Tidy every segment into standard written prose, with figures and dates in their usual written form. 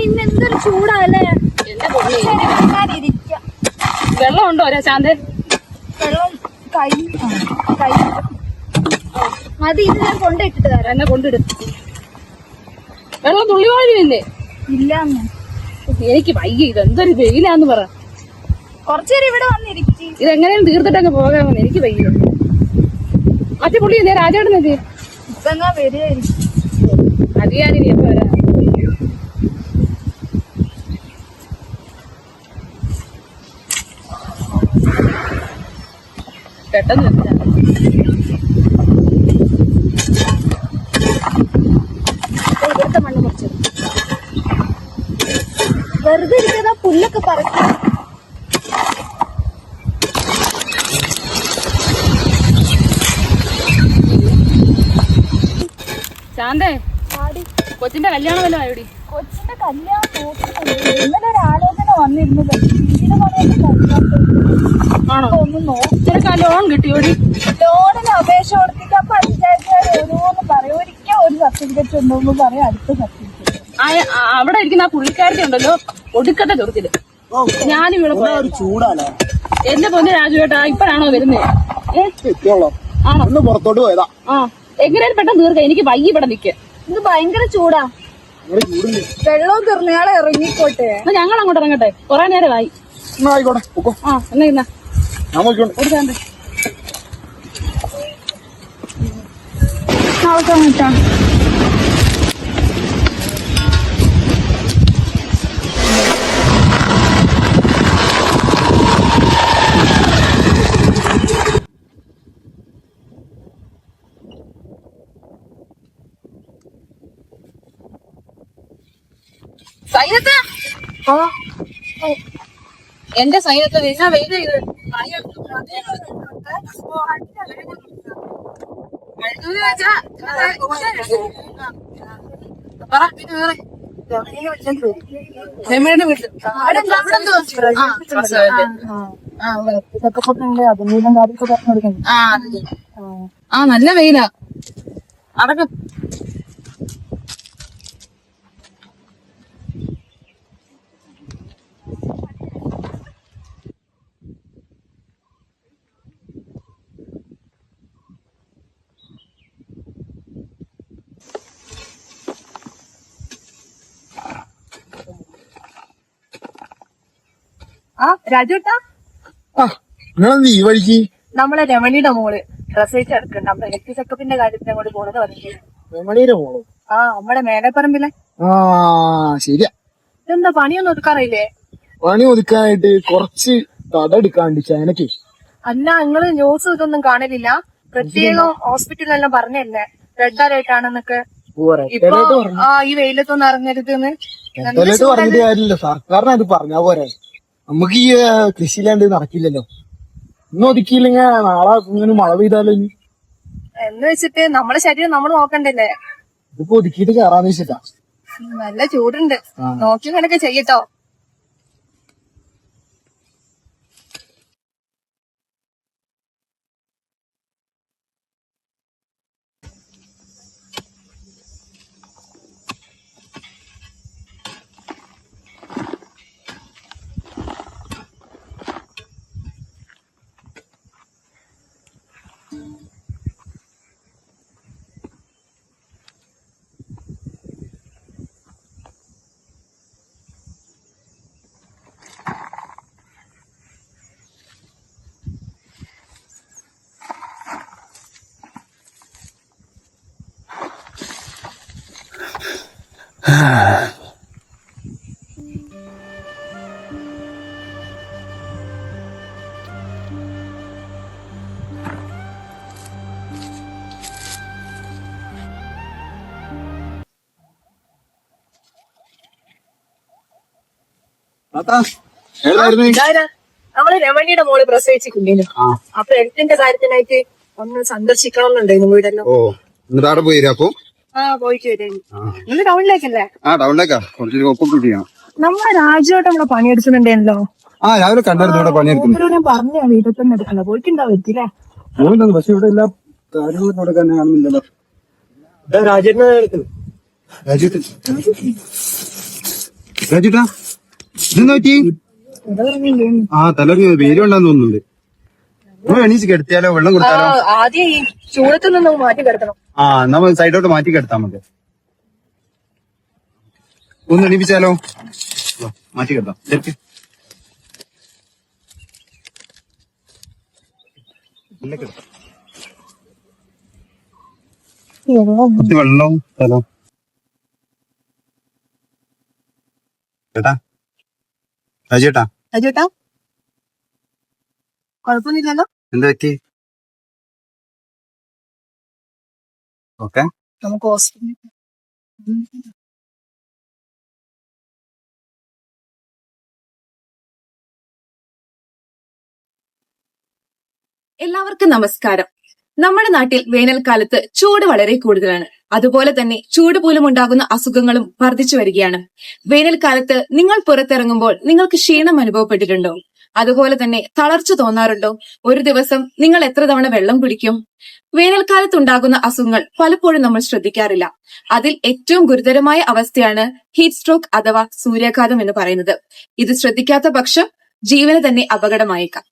ഇന്ന് എന്തൊരു ചൂടല്ലേ. വെള്ളം ഉണ്ടോ ശാന്തൻ? വെള്ളം കൈ അത് ഇത് ഞാൻ കൊണ്ടിട്ടിട്ട് തരാം. എന്നെ കൊണ്ടിടും. വെള്ളം തുള്ളിവാഴില്ലേ? ഇല്ലാന്ന്. എനിക്ക് വയ്യ. ഇത് എന്തൊരു വെയിലാന്ന് പറ. കുറച്ചേരം ഇവിടെ വന്നിരിക്കും. ഇതെങ്ങനെയും തീർത്തിട്ടങ്ങ് പോകാമെന്ന്. എനിക്ക് വയ്യ. മറ്റേ പുള്ളി എന്തേ രാജേട്ടനെത്തി? ഇപ്പൊ എന്നാ വരികയായിരിക്കും. അത് ഞാനിനി എപ്പോ വരാം. പെട്ടെന്ന് ഇവിടുത്തെ മണ്ണ് കുറച്ച് വെറുതെ ഇരിക്കുന്ന പുല്ലൊക്കെ പറിക്കും. ശാന്തേ, കൊച്ചിന്റെ കല്യാണം വല്ലതും ആയോടി? കൊച്ചിന്റെ കല്യാണം നോക്കുന്നുണ്ട്. ഇന്നലെ ഒരു ആലോചന വന്നിരുന്നത്. ആണോ? ഒന്ന് നോക്കി. നിനക്ക് ആ ലോൺ കിട്ടിയോടി? ലോണിന് അപേക്ഷ കൊടുത്തിട്ട് പഞ്ചായത്തുകാർ ഓരോന്ന് പറയും. ഒരിക്കൽ ഒരു സർട്ടിഫിക്കറ്റ് ഉണ്ടോന്ന് പറയും, അടുത്ത സർട്ടിഫിക്കറ്റ്. അവിടെ ഇരിക്കുന്ന ആ പുള്ളിക്കാരത്തി ഉണ്ടല്ലോ, ഒടുക്കത്തെ ചെറുക്കില്. ഞാനിവിടെ ചൂടാണ്. എന്റെ പൊന്ന് രാജുവേട്ടാ, ഇപ്പഴാണോ വരുന്നേ? ആണോ? പുറത്തോട്ട് പോയതാ. ആ, എങ്ങനെയാലും പെട്ടെന്ന് തീർക്കാം. എനിക്ക് വയ്യ ഇവിടെ നിൽക്കാൻ. ഇത് ഭയങ്കര ചൂടാ. വെള്ളവും തീർന്നയാളെ ഇറങ്ങിക്കോട്ടെ. ഞങ്ങൾ അങ്ങോട്ട് ഇറങ്ങട്ടെ, കൊറേ നേരമായി. ആയിക്കോട്ടെ. ആ, എന്നാ ഞാൻ നോക്കിക്കോട്ടെ. ഒരു ചാന്തേ ആൾക്കാ സൈനത്ത്. എന്റെ സൈനത്ത് എന്നാ വെയില ഇത്. രമയുടെ വീട്ടിൽ ആ നല്ല വെയിലാ. അതൊക്കെ രാജുട്ടാ, ഈ വഴിക്ക് നമ്മളെ രമണിയുടെ മോള് ഡ്രസ്സേറ്റ് എടുക്കണ്ട. നമ്മളെ ഹെൽത്ത് ചെക്കപ്പിന്റെ കാര്യത്തിന് അങ്ങോട്ട് പോണത് പറഞ്ഞില്ലേ? രമണിയുടെ മോളോ? ആ, നമ്മുടെ മേലെപ്പറമ്പിലെ. ആ, ശരിയാ. ഇതെന്താ പണിയൊന്നും ഒതുക്കാറില്ലേ? പണി ഒതുക്കാനായിട്ട് കുറച്ച് തട എടുക്കാണ്ട് ചേനക്ക്. അല്ല, നിങ്ങള് ന്യൂസ് ഇതൊന്നും കാണലില്ല? പ്രത്യേകം ഹോസ്പിറ്റലിലെല്ലാം പറഞ്ഞല്ലേ റെഡ് അലേർട്ട് ആണെന്നൊക്കെ. ഇപ്പൊ ഈ വെയിലത്തൊന്നും ഇറങ്ങരുത്. പറഞ്ഞിട്ട് കാര്യമില്ല, സർക്കാരിന് അത് പറഞ്ഞാ പോരെ. നമുക്ക് ഈ കൃഷിയില്ലാണ്ട് നടക്കില്ലല്ലോ. ഇന്ന് ഒതുക്കിയില്ലെങ്കിൽ നാളെ ഇങ്ങനെ മഴ പെയ്താലോ എന്ന് വെച്ചിട്ട് നമ്മുടെ ശരീരം നമ്മൾ നോക്കണ്ടല്ലേ? ഇതിപ്പോ ഒതുക്കിയിട്ട് കയറാന്ന് വെച്ചിട്ടാ. നല്ല ചൂടുണ്ട്. നോക്കി കണക്കെ ചെയ്യട്ടോ. നമ്മള് രമണിയുടെ മോള് പ്രസവിച്ചിട്ടില്ലേനു. അപ്പൊ ഹെൽത്തിന്റെ കാര്യത്തിനായിട്ട് ഒന്ന് സന്ദർശിക്കണം എന്നുണ്ടായിരുന്നു വീടെല്ലാം. ഓ, എന്നിട്ട് അവിടെ പോയി അപ്പൊ? ആ, പോയിട്ട് വരുന്നു. ഇന്ന് ടൗണിലേക്കല്ലേ? ആ, ടൗണിലേക്കാ. കുറച്ച് ഒപ്പം കിട്ടിയാ. നമ്മളെ രാജുവായിട്ട് നമ്മളെ പണിയെടുക്കുന്നുണ്ടല്ലോ. ആ, രാവിലെ കണ്ടായിരുന്നു ഇവിടെ പണിയെടുക്കുന്നു. ഞാൻ പറഞ്ഞ വീട്ടിൽ തന്നെ എടുക്കണ്ട. പോയിട്ടുണ്ടാവും എത്തില്ലേ? പക്ഷെ ഇവിടെ എല്ലാ കാര്യങ്ങളും കൊടുക്കാൻ കാണുന്നില്ലല്ലോ. രാജേട്ടനെ എടുക്കുന്നു. രാജ്യത്ത് രാജുട്ടാ ഇതെന്താ പറ്റി? ആ തലക്ക് വെയിലുണ്ടാന്ന് തോന്നുന്നുണ്ട്. നമ്മൾ എണീച്ച് കിടത്തിയാലോ വെള്ളം കൊടുത്താലോ? ആദ്യം ഈ ചൂടത്തു നിന്ന് മാറ്റി കിടക്കണം. ആ നമ്മൾ സൈഡോട്ട് മാറ്റി കിടത്താ മതി. ഒന്ന് എണീപ്പിച്ചാലോ? മാറ്റി കിടത്താം. ശരിക്ക് നല്ല കിടത്താം. കുറച്ച് വെള്ളവും സ്ഥലവും ചേട്ടാ. രാജേട്ടാ അജുട്ടാ കുഴപ്പമൊന്നുമില്ലല്ലോ. എന്താ പറ്റി? ഓക്കെ. നമുക്ക് ഹോസ്പിറ്റലിൽ എല്ലാവർക്കും നമസ്കാരം. നമ്മുടെ നാട്ടിൽ വേനൽക്കാലത്ത് ചൂട് വളരെ കൂടുതലാണ്. അതുപോലെ തന്നെ ചൂട് മൂലം ഉണ്ടാകുന്ന അസുഖങ്ങളും വർദ്ധിച്ചു വരികയാണ്. വേനൽക്കാലത്ത് നിങ്ങൾ പുറത്തിറങ്ങുമ്പോൾ നിങ്ങൾക്ക് ക്ഷീണം അനുഭവപ്പെട്ടിട്ടുണ്ടോ? അതുപോലെ തന്നെ തളർച്ച തോന്നാറുണ്ടോ? ഒരു ദിവസം നിങ്ങൾ എത്ര തവണ വെള്ളം കുടിക്കും? വേനൽക്കാലത്ത് ഉണ്ടാകുന്ന അസുഖങ്ങൾ പലപ്പോഴും നമ്മൾ ശ്രദ്ധിക്കാറില്ല. അതിൽ ഏറ്റവും ഗുരുതരമായ അവസ്ഥയാണ് ഹീറ്റ് സ്ട്രോക്ക് അഥവാ സൂര്യാഘാതം എന്ന് പറയുന്നത്. ഇത് ശ്രദ്ധിക്കാത്ത പക്ഷം ജീവന് തന്നെ അപകടമായേക്കാം.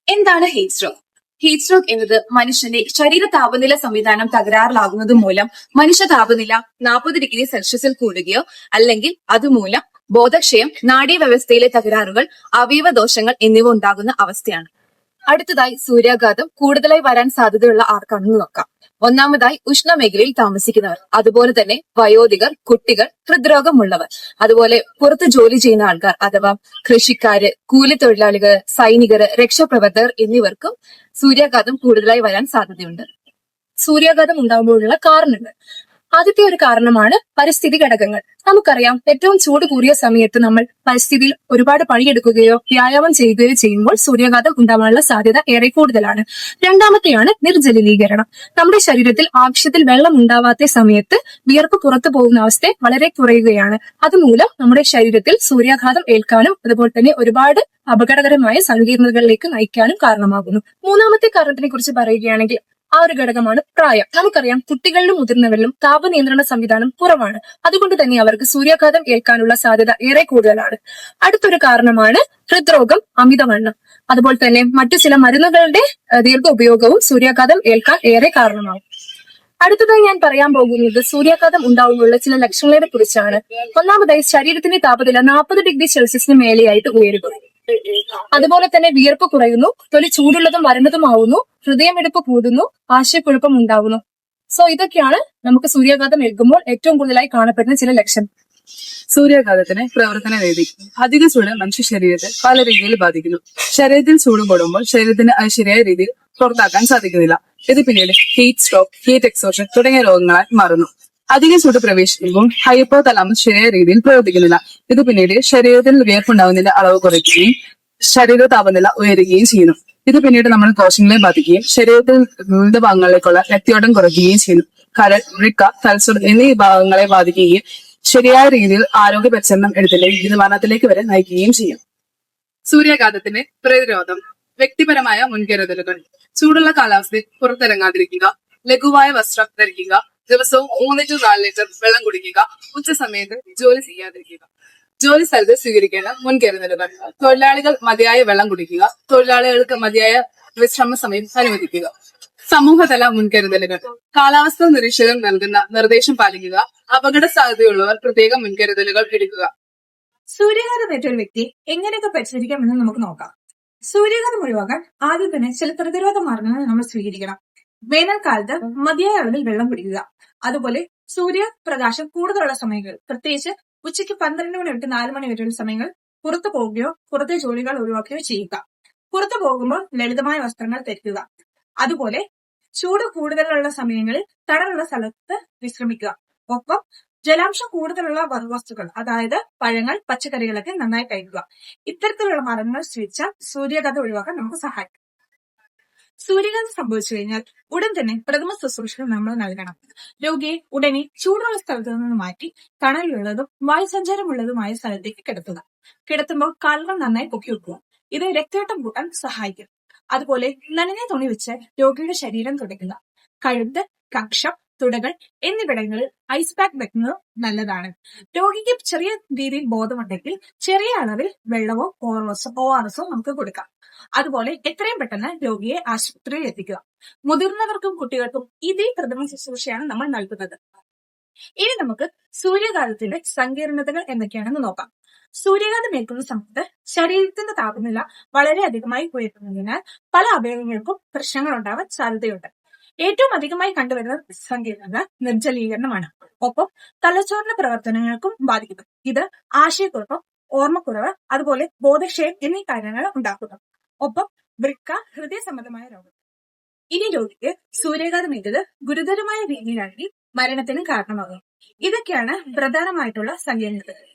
എന്താണ് ഹീറ്റ് സ്ട്രോക്ക്? ഹീറ്റ് സ്ട്രോക്ക് എന്നത് മനുഷ്യന്റെ ശരീര താപനില സംവിധാനം തകരാറിലാകുന്നത് മൂലം മനുഷ്യ താപനില 40°C കൂടുകയോ അല്ലെങ്കിൽ അതുമൂലം ബോധക്ഷയം, നാഡീവ്യവസ്ഥയിലെ തകരാറുകൾ, അവയവദോഷങ്ങൾ എന്നിവ ഉണ്ടാകുന്ന അവസ്ഥയാണ്. അടുത്തതായി സൂര്യാഘാതം കൂടുതലായി വരാൻ സാധ്യതയുള്ള ആർക്കാണെന്ന് നോക്കാം. ഒന്നാമതായി ഉഷ്ണമേഖലയിൽ താമസിക്കുന്നവർ, അതുപോലെ തന്നെ വയോധികർ, കുട്ടികൾ, ഹൃദ്രോഗമുള്ളവർ, അതുപോലെ പുറത്ത് ജോലി ചെയ്യുന്ന ആൾക്കാർ അഥവാ കൃഷിക്കാര്, കൂലിത്തൊഴിലാളികൾ, സൈനികർ, രക്ഷാപ്രവർത്തകർ എന്നിവർക്കും സൂര്യാഘാതം കൂടുതലായി വരാൻ സാധ്യതയുണ്ട്. സൂര്യാഘാതം ഉണ്ടാകുമ്പോഴുള്ള കാരണങ്ങൾ. ആദ്യത്തെ ഒരു കാരണമാണ് പരിസ്ഥിതി ഘടകങ്ങൾ. നമുക്കറിയാം, ഏറ്റവും ചൂട് കൂടിയ സമയത്ത് നമ്മൾ പരിസ്ഥിതിയിൽ ഒരുപാട് പണിയെടുക്കുകയോ വ്യായാമം ചെയ്യുകയോ ചെയ്യുമ്പോൾ സൂര്യാഘാതം ഉണ്ടാവാനുള്ള സാധ്യത ഏറെ കൂടുതലാണ്. രണ്ടാമത്തെയാണ് നിർജ്ജലീകരണം. നമ്മുടെ ശരീരത്തിൽ ആവശ്യത്തിൽ വെള്ളം ഉണ്ടാവാത്ത സമയത്ത് വിയർപ്പ് പുറത്തു പോകുന്ന അവസ്ഥ വളരെ കുറയുകയാണ്. അതുമൂലം നമ്മുടെ ശരീരത്തിൽ സൂര്യാഘാതം ഏൽക്കാനും അതുപോലെ തന്നെ ഒരുപാട് അപകടകരമായ സങ്കീർണതകളിലേക്ക് നയിക്കാനും കാരണമാകുന്നു. മൂന്നാമത്തെ കാരണത്തിനെ കുറിച്ച് പറയുകയാണെങ്കിൽ ആ ഒരു ഘടകമാണ് പ്രായം. നമുക്കറിയാം, കുട്ടികളിലും മുതിർന്നവരിലും താപനിയന്ത്രണ സംവിധാനം കുറവാണ്. അതുകൊണ്ട് തന്നെ അവർക്ക് സൂര്യാഘാതം ഏൽക്കാനുള്ള സാധ്യത ഏറെ കൂടുതലാണ്. അടുത്തൊരു കാരണമാണ് ഹൃദ്രോഗം, അമിതവണ്ണം. അതുപോലെ തന്നെ മറ്റു ചില മരുന്നുകളുടെ ദീർഘ ഉപയോഗവും സൂര്യാഘാതം ഏൽക്കാൻ ഏറെ കാരണമാകും. അടുത്തതായി ഞാൻ പറയാൻ പോകുന്നത് സൂര്യാഘാതം ഉണ്ടാകുമ്പോഴുള്ള ചില ലക്ഷണങ്ങളെ കുറിച്ചാണ്. ഒന്നാമതായി ശരീരത്തിന്റെ താപനില 40°C മേലെയായിട്ട് ഉയരുക. അതുപോലെ തന്നെ വിയർപ്പ് കുറയുന്നു, തൊലി ചൂടുള്ളതും വരണ്ടതുമാവുന്നു, ഹൃദയമിടിപ്പ് കൂടുന്നു, ആശയക്കുഴപ്പം ഉണ്ടാകുന്നു. സോ ഇതൊക്കെയാണ് നമുക്ക് സൂര്യാഘാതം ഏൽക്കുമ്പോൾ ഏറ്റവും കൂടുതലായി കാണപ്പെടുന്ന ചില ലക്ഷണം. സൂര്യാഘാതത്തിന് പ്രവർത്തന രീതി. അധിക ചൂട് മനുഷ്യ ശരീരത്തെ പല രീതിയിൽ ബാധിക്കുന്നു. ശരീരത്തിൽ ചൂട് കൂടുമ്പോൾ ശരീരത്തിന് അത് ശരിയായ രീതിയിൽ പുറത്താക്കാൻ സാധിക്കുന്നില്ല. ഇത് പിന്നീട് ഹീറ്റ് സ്ട്രോക്ക്, ഹീറ്റ് എക്സോഷൻ തുടങ്ങിയ രോഗങ്ങളായി മാറുന്നു. അധിക ചൂട് പ്രവേശിക്കുമ്പോൾ ഹൈപ്പോ തലാമസ് ശരിയായ രീതിയിൽ പ്രവർത്തിക്കുന്നില്ല. ഇത് പിന്നീട് ശരീരത്തിൽ വിയർപ്പുണ്ടാകുന്നതിന്റെ അളവ് കുറയ്ക്കുകയും ശരീര താപനില ഉയരുകയും ചെയ്യുന്നു. ഇത് പിന്നീട് നമ്മൾ കോശങ്ങളെ ബാധിക്കുകയും ശരീരത്തിൽ വിവിധ ഭാഗങ്ങളിലേക്കുള്ള രക്തയോട്ടം കുറയ്ക്കുകയും ചെയ്യുന്നു. കരൾ, വൃക്ക, തലച്ചോർ എന്നീ ഭാഗങ്ങളെ ബാധിക്കുകയും ശരിയായ രീതിയിൽ ആരോഗ്യ പരിചരണം എടുത്തില്ലെങ്കിൽ ഇത് മരണത്തിലേക്ക് വരെ നയിക്കുകയും ചെയ്യും. സൂര്യാഘാതത്തിന് പ്രതിരോധം. വ്യക്തിപരമായ മുൻകരുതലുകൾ. ചൂടുള്ള കാലാവസ്ഥയിൽ പുറത്തിറങ്ങാതിരിക്കുക, ലഘുവായ വസ്ത്രം ധരിക്കുക, ദിവസവും 3 to 4 ലിറ്റർ വെള്ളം കുടിക്കുക, ഉച്ചസമയത്ത് ജോലി ചെയ്യാതിരിക്കുക. ജോലി സ്ഥലത്ത് സ്വീകരിക്കേണ്ട മുൻകരുതലുകൾ. തൊഴിലാളികൾ മതിയായ വെള്ളം കുടിക്കുക, തൊഴിലാളികൾക്ക് മതിയായ വിശ്രമ സമയം അനുവദിക്കുക. സമൂഹതല മുൻകരുതലുകൾ. കാലാവസ്ഥാ നിരീക്ഷകർ നൽകുന്ന നിർദ്ദേശം പാലിക്കുക, അപകട സാധ്യതയുള്ളവർ പ്രത്യേക മുൻകരുതലുകൾ എടുക്കുക. സൂര്യാഘാതമേറ്റ ഒരു വ്യക്തി എങ്ങനെയൊക്കെ പരിശോധിക്കാമെന്ന് നമുക്ക് നോക്കാം. സൂര്യാഘാതം ഒഴിവാക്കാൻ ആദ്യം തന്നെ ചില പ്രതിരോധ മാർഗങ്ങൾ നമ്മൾ സ്വീകരിക്കണം. വേനൽക്കാലത്ത് മതിയായ അളവിൽ വെള്ളം കുടിക്കുക. അതുപോലെ സൂര്യപ്രകാശം കൂടുതലുള്ള സമയങ്ങൾ, പ്രത്യേകിച്ച് ഉച്ചയ്ക്ക് 12 മണി തൊട്ട് 4 മണി വരെയുള്ള സമയങ്ങൾ പുറത്തു പോകുകയോ പുറത്തെ ജോലികൾ ഒഴിവാക്കുകയോ ചെയ്യുക. പുറത്തു പോകുമ്പോൾ ലളിതമായ വസ്ത്രങ്ങൾ ധരിക്കുക. അതുപോലെ ചൂട് കൂടുതലുള്ള സമയങ്ങളിൽ തണലുള്ള സ്ഥലത്ത് വിശ്രമിക്കുക. ഒപ്പം ജലാംശം കൂടുതലുള്ള വസ്തുക്കൾ, അതായത് പഴങ്ങൾ, പച്ചക്കറികളൊക്കെ നന്നായി കഴിക്കുക. ഇത്തരത്തിലുള്ള മാർഗങ്ങൾ സ്വീകരിച്ചാൽ സൂര്യാഘാതം ഒഴിവാക്കാൻ നമുക്ക് സഹായിക്കും. സൂര്യാഘാതം സംഭവിച്ചു കഴിഞ്ഞാൽ ഉടൻ തന്നെ പ്രഥമ ശുശ്രൂഷകൾ നമ്മൾ നൽകണം. രോഗിയെ ഉടനെ ചൂടുള്ള സ്ഥലത്ത് നിന്ന് മാറ്റി തണലുള്ളതും വായുസഞ്ചാരമുള്ളതുമായ സ്ഥലത്തേക്ക് കിടത്തുക. കിടത്തുമ്പോൾ കാലുകൾ നന്നായി പൊക്കി വെക്കുക. ഇത് രക്തയോട്ടം കൂട്ടാൻ സഹായിക്കും. അതുപോലെ നനഞ്ഞ തുണി വെച്ച് രോഗിയുടെ ശരീരം തുടയ്ക്കുക. കഴുത്ത്, കക്ഷം, തുടകൾ എന്നിവിടങ്ങളിൽ ഐസ് പാക്ക് വെക്കുന്നത് നല്ലതാണ്. രോഗിക്ക് ചെറിയ രീതിയിൽ ബോധമുണ്ടെങ്കിൽ ചെറിയ അളവിൽ വെള്ളമോ ORS നമുക്ക് കൊടുക്കാം. അതുപോലെ എത്രയും പെട്ടെന്ന് രോഗിയെ ആശുപത്രിയിൽ എത്തിക്കുക. മുതിർന്നവർക്കും കുട്ടികൾക്കും ഇതേ പ്രഥമ ശുശ്രൂഷയാണ് നമ്മൾ നൽകുന്നത്. ഇനി നമുക്ക് സൂര്യാഘാതത്തിന്റെ സങ്കീർണതകൾ എന്തൊക്കെയാണെന്ന് നോക്കാം. സൂര്യാഘാതം ഏൽക്കുന്ന സമയത്ത് ശരീരത്തിന്റെ താപനില വളരെ അധികമായി ഉയർത്തുന്നതിനാൽ പല അവയവങ്ങൾക്കും പ്രശ്നങ്ങൾ ഉണ്ടാവാൻ സാധ്യതയുണ്ട്. ഏറ്റവും അധികമായി കണ്ടുവരുന്ന സങ്കീർണത നിർജ്ജലീകരണമാണ്. ഒപ്പം തലച്ചോറിന്റെ പ്രവർത്തനങ്ങൾക്കും ബാധിക്കുന്നു. ഇത് ആശയക്കുഴപ്പം, ഓർമ്മക്കുറവ്, അതുപോലെ ബോധക്ഷയം എന്നീ കാര്യങ്ങൾ ഉണ്ടാക്കുന്നു. ഒപ്പം വൃക്ക, ഹൃദയ സംബന്ധമായ രോഗം. ഇനി രോഗിക്ക് സൂര്യാഘാതമേറ്റത് ഗുരുതരമായ രീതിയിലാണെങ്കിൽ മരണത്തിന് കാരണമാകും. ഇതൊക്കെയാണ് പ്രധാനമായിട്ടുള്ള സങ്കീർണതകൾ.